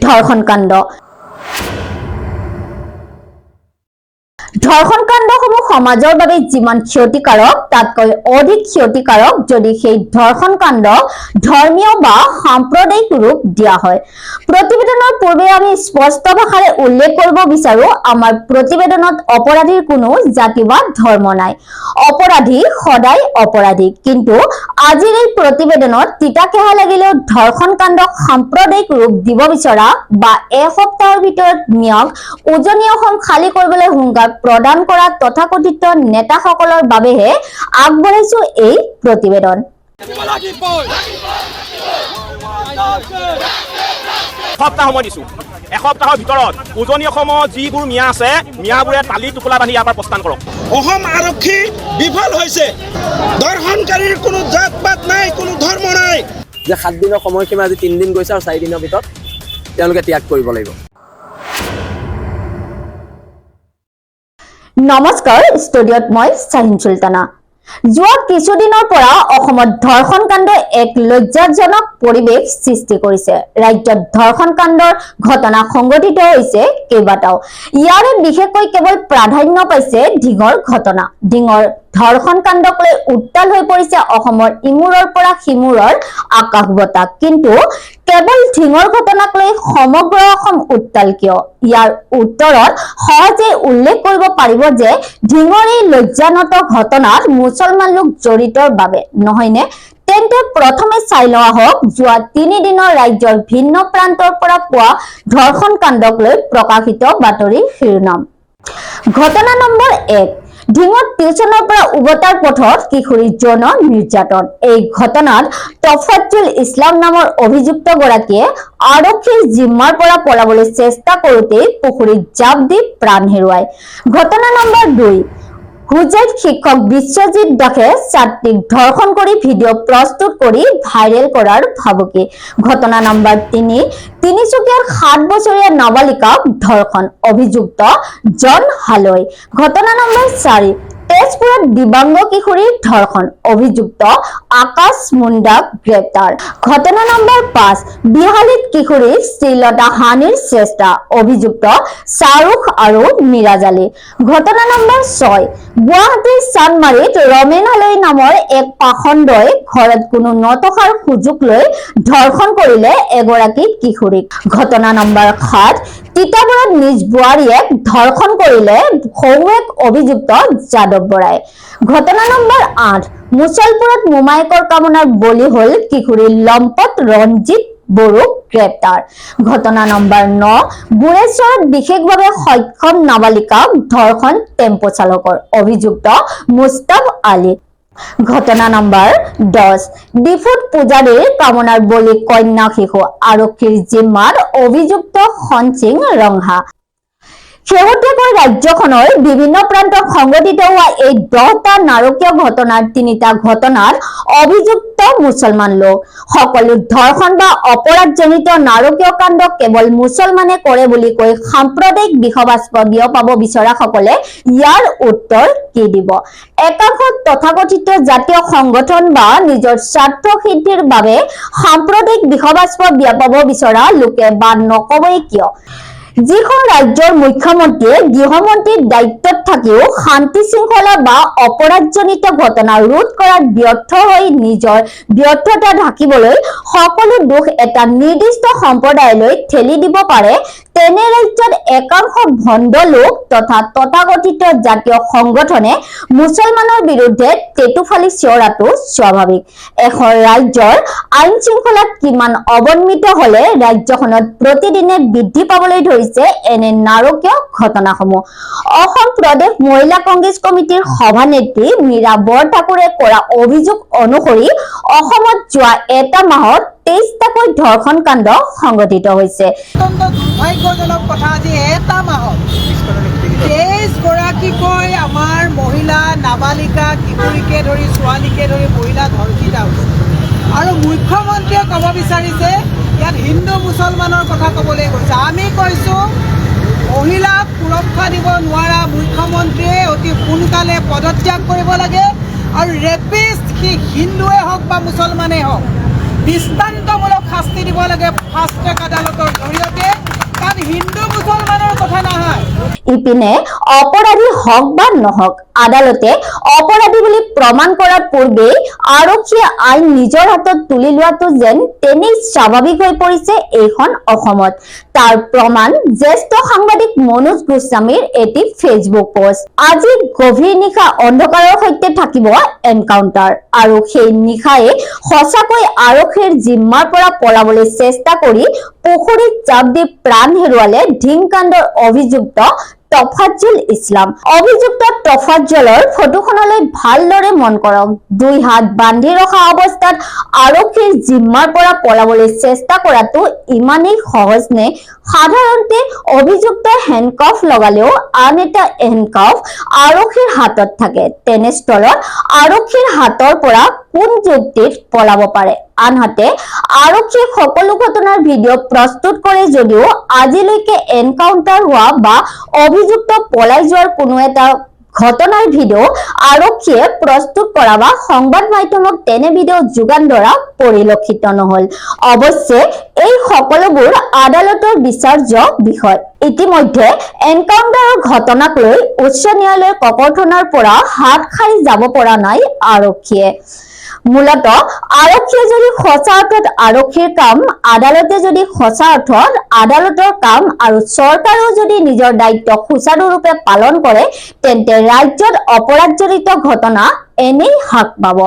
ধৰ্ষণ কাণ্ড। ধৰ্ষণ কাণ্ডসমূহ সমাজৰ বাবে যিমান ক্ষতিকাৰক তাতকৈ অধিক ক্ষতিকাৰক যদি সেই ধৰ্ষণ কাণ্ড ধৰ্মীয় বা সাম্প্ৰদায়িক ৰূপ দিয়া হয়। প্ৰতিবেদনৰ পূৰ্বে আমি স্পষ্ট ভাষাৰে উল্লেখ কৰিব বিচাৰো, আমাৰ প্ৰতিবেদনত অপৰাধীৰ কোনো জাতি বা ধৰ্ম নাই। অপৰাধী সদায় অপৰাধী। কিন্তু আজিৰ এই প্ৰতিবেদনত তিতাকেহা লাগিলেও ধৰ্ষণ কাণ্ডক সাম্প্ৰদায়িক ৰূপ দিব বিচৰা বা এসপ্তাহৰ ভিতৰত নিয়োগ উজনি অসম খালী কৰিবলৈ হুংকাৰ প্ৰদান কৰা তথাকথিত নেতাসকলৰ বাবেহে আগবঢ়াইছো এই প্ৰতিবেদন। এসপ্তাহ সময় দিছো। এসপ্তাহৰ ভিতৰত উজনি অসমৰ যিবোৰ মিয়া আছে মিয়াবোৰে তালি টোপোলা বান্ধি ইয়াৰ পৰা প্ৰস্থান কৰক। অসম আৰক্ষী বিফল হৈছে। ধৰ্ষণকাৰীৰ কোনো জাত পাত নাই, কোনো ধৰ্ম নাই। যে 7 দিনৰ সময়সীমা আজি 3 দিন গৈছে আৰু 4 দিনৰ ভিতৰত তেওঁলোকে ত্যাগ কৰিব লাগিব। নমস্কাৰ, ষ্টুডিঅ'ত মই শাহিন চুলতানা। যোৱা কিছুদিনৰ পৰা অসমত ধৰ্ষণ কাণ্ডই এক লজ্জাজনক পৰিৱেশ সৃষ্টি কৰিছে। ৰাজ্যত ধৰ্ষণ কাণ্ডৰ ঘটনা সংঘটিত হৈছে কেইবাটাও। ইয়াৰে বিশেষকৈ কেৱল প্ৰাধান্য পাইছে ধিঙৰ ঘটনা। ধিঙৰ ধৰ্ষণ কাণ্ডক লৈ উত্তাল হৈ পৰিছে অসমৰ ইমূৰৰ পৰা সিমূৰৰ আকাশ বতাহ। কিন্তু কেৱল ধিঙৰ ঘটনাক লৈ সমগ্ৰ অসম উত্তাল কিয়? ইয়াৰ উত্তৰত সহজে উল্লেখ কৰিব পাৰিব যে ধিঙৰ এই লজ্জানত ঘটনাত মুছলমান লোক জড়িতৰ বাবে নহয়নে? তেন্তে প্ৰথমে চাই লোৱা হওক যোৱা 3 দিনৰ ৰাজ্যৰ ভিন্ন প্ৰান্তৰ পৰা পোৱা ধৰ্ষণ কাণ্ডক লৈ প্ৰকাশিত বাতৰিৰ শিৰোনাম। ঘটনা নম্বৰ 1, ধিঙত টিউচনৰ পৰা উভতাৰ পথত কিশোৰী যৌন নিৰ্যাতন। এই ঘটনাত তফাজ্জুল ইছলাম নামৰ অভিযুক্ত গৰাকীয়ে আৰক্ষীৰ জিম্মাৰ পৰা পলাবলৈ চেষ্টা কৰোঁতেই পুখুৰীত জাপ দি প্ৰাণ হেৰুৱায়। ঘটনা নম্বৰ 2, হুজাইত শিক্ষক বিশ্বজিৎ দাসে ছাত্ৰীক ধৰ্ষণ কৰি ভিডিঅ' প্ৰস্তুত কৰি ভাইৰেল কৰাৰ ভাবুকি। ঘটনা নম্বৰ 3, তিনিচুকীয়াৰ 7 বছৰীয়া নাবালিকাক ধৰ্ষণ, অভিযুক্ত জন হালৈ। ঘটনা নম্বৰ 4, তেজপুৰত দিবাংগ কিশোৰীৰ ধৰ্ষণ, অভিযুক্ত আকাশ মুণ্ডাক গ্ৰেপ্তাৰ। ঘটনা নম্বৰ 5, বিহালীত কিশোৰীক শ্লীলতা হানিৰ চেষ্টা, অভিযুক্ত শ্বাহৰুখ আৰু মিৰাজ আলী। ঘটনা নম্বৰ 6, গুৱাহাটীৰ চান্দমাৰীত ৰমেন হালৈ নামৰ এক পাখণ্ডই ঘৰত কোনো নথকাৰ সুযোগ লৈ ধৰ্ষণ কৰিলে এগৰাকী কিশোৰীক। ঘটনা নম্বৰ 7, তিতাবৰত নিজ বোৱাৰীয়েক ধৰ্ষণ কৰিলে শহুৱেক অভিযুক্ত যাদৱ বৰাই। ঘটনা নম্বৰ 8, মুছলপুৰত মোমায়েকৰ কামনাৰ বলি হল কিশোৰী লম্পট ৰঞ্জিত বড়োক গ্ৰেপ্তাৰ। ঘটনা নম্বৰ 9, বুৰেশ্বৰত বিশেষভাৱে সক্ষম নাবালিকাক ধৰ্ষণ টেম্পো চালকৰ, অভিযুক্ত মুস্তাফ আলী। ঘটনা নম্বৰ 10, ডিফুত পূজাৰীৰ কামনাৰ বলি কন্যা শিশু, আৰক্ষীৰ জিম্মাত অভিযুক্ত সঞ্চিং ৰংহা। শেহতীয়াকৈ ৰাজ্যখনৰ বিভিন্ন প্ৰান্তত সংঘটিত হোৱা এই 10টা নাৰকীয় ঘটনাৰ 3টা ঘটনাত অভিযুক্ত মুছলমান লোক। সকলো ধৰ্ষণ বা অপৰাধজনিত নাৰকীয় কাণ্ড কেৱল মুছলমানে কৰে বুলি কৈ সাম্প্ৰদায়িক বিষবাষ্প বিয়পাব বিচৰাসকলে ইয়াৰ উত্তৰ কি দিব? একাংশ তথাকথিত জাতীয় সংগঠন বা নিজৰ স্বাৰ্থ সিদ্ধিৰ বাবে সাম্প্ৰদায়িক বিষবাষ্প বিয়পাব বিচৰা লোকে বা নকবই কিয়? যিখন ৰাজ্যৰ মুখ্যমন্ত্ৰীয়ে গৃহমন্ত্ৰীৰ দায়িত্বত থাকিও শান্তি শৃংখলা বা অপৰাধজনিত ঘটনা ৰোধ কৰাত ব্যৰ্থ হৈ নিজৰ ব্যৰ্থতা ঢাকিবলৈ সকলো দোষ এটা নিৰ্দিষ্ট সম্প্ৰদায়লৈ ঠেলি দিব পাৰে, তেনে ৰাজ্যত একাংশ ভণ্ড লোক তথা তথাকথিত জাতীয় সংগঠনে মুছলমানৰ বিৰুদ্ধে টেটুফালি চিঞৰাটো স্বাভাৱিক। এখন ৰাজ্যৰ আইন শৃংখলাত কিমান অৱনমিত হলে ৰাজ্যখনত প্ৰতিদিনে বৃদ্ধি পাবলৈ ধৰিছে এনে নাৰকীয় ঘটনাসমূহ। অসম প্ৰদেশ মহিলা কংগ্ৰেছ কমিটিৰ সভানেত্ৰী মীৰা বৰঠাকুৰে কৰা অভিযোগ অনুসৰি অসমত যোৱা এটা মাহত 23টাকৈ ধৰ্ষণ কাণ্ড সংঘটিত হৈছে। দুৰ্ভাগ্যজনক কথা, আজি এটা মাহত 23 গৰাকীকৈ আমাৰ মহিলা নাবালিকা কিশোৰীকে ধৰি ছোৱালীকে ধৰি মহিলা ধৰ্ষিত হৈছে। আৰু মুখ্যমন্ত্ৰীয়ে ক'ব বিচাৰিছে ইয়াত হিন্দু মুছলমানৰ কথা ক'বলৈ গৈছে। আমি কৈছোঁ মহিলাক সুৰক্ষা দিব নোৱাৰা মুখ্যমন্ত্ৰীয়ে অতি সোনকালে পদত্যাগ কৰিব লাগে আৰু ৰেপিষ্ট সি হিন্দুৱে হওক বা মুছলমানেই হওক দৃষ্টান্তমূলক শাস্তি দিব লাগে ফাষ্ট ট্ৰেক আদালতৰ জৰিয়তে। ইপিনে অপৰাধী হওক বা নহওক আদালতে অপৰাধী বুলি প্ৰমাণ কৰাৰ পূৰ্বেই আৰক্ষীয়ে আইন নিজৰ হাতত তুলি লোৱাটো যেন তেনেই স্বাভাৱিক হৈ পৰিছে এইখন অসমত। তাৰ প্ৰমাণ জ্যেষ্ঠ সাংবাদিক মনোজ গোস্বামীৰ এটি ফেচবুক পোষ্ট। আজি গভীৰ নিশা অন্ধকাৰৰ সৈতে থাকিব এনকাউণ্টাৰ আৰু সেই নিশাই সঁচাকৈ আৰক্ষীৰ জিম্মাৰ পৰা পলাবলৈ চেষ্টা কৰি পুখুৰীত জাপ দি প্ৰাণ হেৰুৱালে ধিংকাণ্ডৰ অভিযুক্ত তফাজ্জল ইছলাম। অভিযুক্ত তফাজ্জলৰ ফটোখনলৈ ভালদৰে মন কৰক। দুই হাত বান্ধি ৰখা অৱস্থাত আৰক্ষীৰ জিম্মাৰ পৰা পলাবলৈ চেষ্টা কৰাটো ইমানেই সহজ নে? সাধাৰণতে অভিযুক্ত হেণ্ডকাফ লগালেও আন এটা হেণ্ডকাফ আৰক্ষীৰ হাতত থাকে। তেনেস্থলত আৰক্ষীৰ হাতৰ পৰা কোন যুক্তিত পলাব পাৰে? আনহাতে আৰক্ষীয়ে সকলো ঘটনাৰ ভিডিঅ' প্ৰস্তুত কৰে যদিও আজিলৈকে এনকাউণ্টাৰ হোৱা বা অভিযুক্ত পলাই যোৱাৰ কোনো এটা ঘটনাৰ ভিডিঅ' আৰক্ষীয়ে প্ৰস্তুত কৰা বা সংবাদ মাধ্যমক তেনে ভিডিঅ' যোগান ধৰা পৰিলক্ষিত নহল। অৱশ্যে এই সকলোবোৰ আদালতৰ বিচাৰ্য বিষয়। ইতিমধ্যে এনকাউণ্টাৰৰ ঘটনাক লৈ উচ্চ ন্যায়ালয়ৰ ককৰ্থনাৰ পৰা হাত সাৰি যাব পৰা নাই আৰক্ষীয়ে। মূলতঃ আৰক্ষীয়ে যদি সঁচা অৰ্থত আৰক্ষীৰ কাম, আদালতে যদি সঁচা অৰ্থত আদালতৰ কাম আৰু চৰকাৰেও যদি নিজৰ দায়িত্ব সুচাৰুৰূপে পালন কৰে তেন্তে ৰাজ্যত অপৰাধজনিত ঘটনা এনেই হ্ৰাস পাব।